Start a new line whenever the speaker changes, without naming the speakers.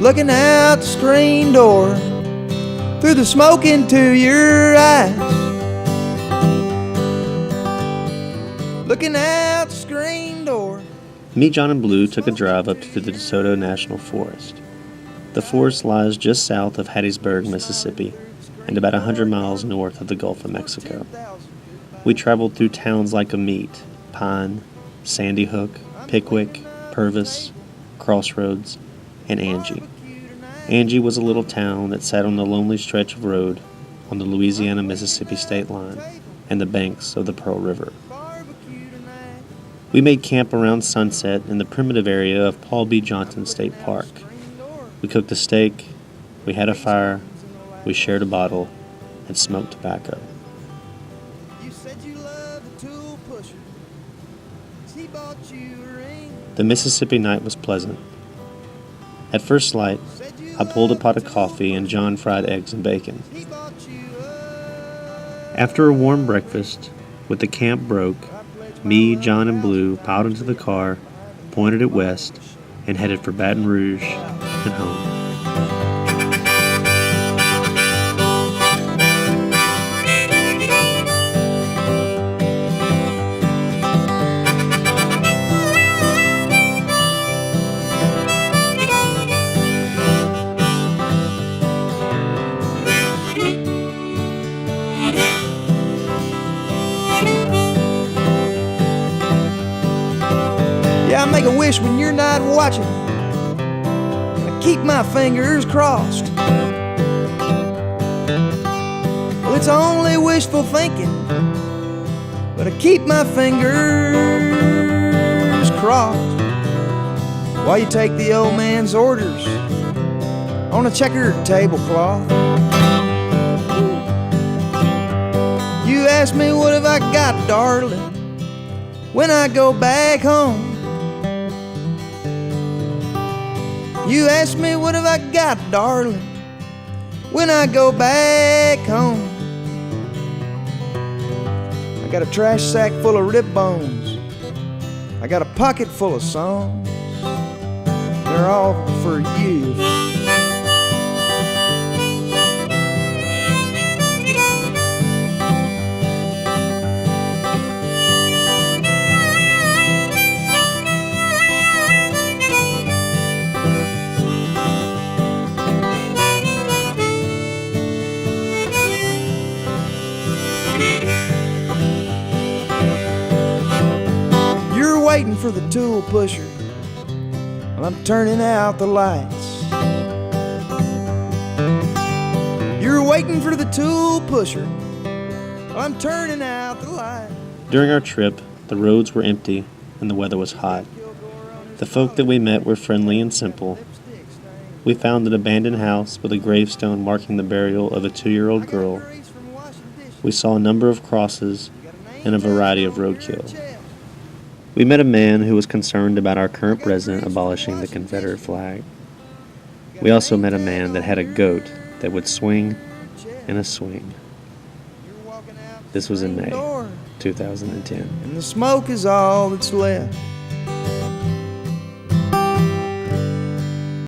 looking out the screen door, through the smoke into your eyes, looking out the screen door.
Me, Jon, and Blue took a drive up to the DeSoto National Forest. The forest lies just south of Hattiesburg, Mississippi, and about 100 miles north of the Gulf of Mexico. We traveled through towns like Amite, Pine, Sandy Hook, Pickwick, Purvis, Crossroads, and Angie. Angie was a little town that sat on the lonely stretch of road on the Louisiana-Mississippi state line and the banks of the Pearl River. We made camp around sunset in the primitive area of Paul B. Johnson State Park. We cooked a steak, we had a fire, we shared a bottle, and smoked tobacco. The Mississippi night was pleasant. At first light, I pulled a pot of coffee and Jon fried eggs and bacon. After a warm breakfast, with the camp broke, me, Jon, and Blue piled into the car, pointed it west, and headed for Baton Rouge and home.
Yeah, I make a wish when you're not watching. I keep my fingers crossed. Well, it's only wishful thinking, but I keep my fingers crossed while you take the old man's orders on a checkered tablecloth. You ask me what have I got, darling, when I go back home. You ask me what have I got, darling, when I go back home. I got a trash sack full of rib bones, I got a pocket full of songs, they're all for you. Waiting for the tool pusher while I'm turning out the lights. You're waiting for the tool pusher while I'm turning out the lights.
During our trip, the roads were empty and the weather was hot. The folk that we met were friendly and simple. We found an abandoned house with a gravestone marking the burial of a 2-year-old girl. We saw a number of crosses and a variety of roadkill. We met a man who was concerned about our current president abolishing the Confederate flag. We also met a man that had a goat that would swing in a swing. This was in May 2010.
And the smoke is all that's left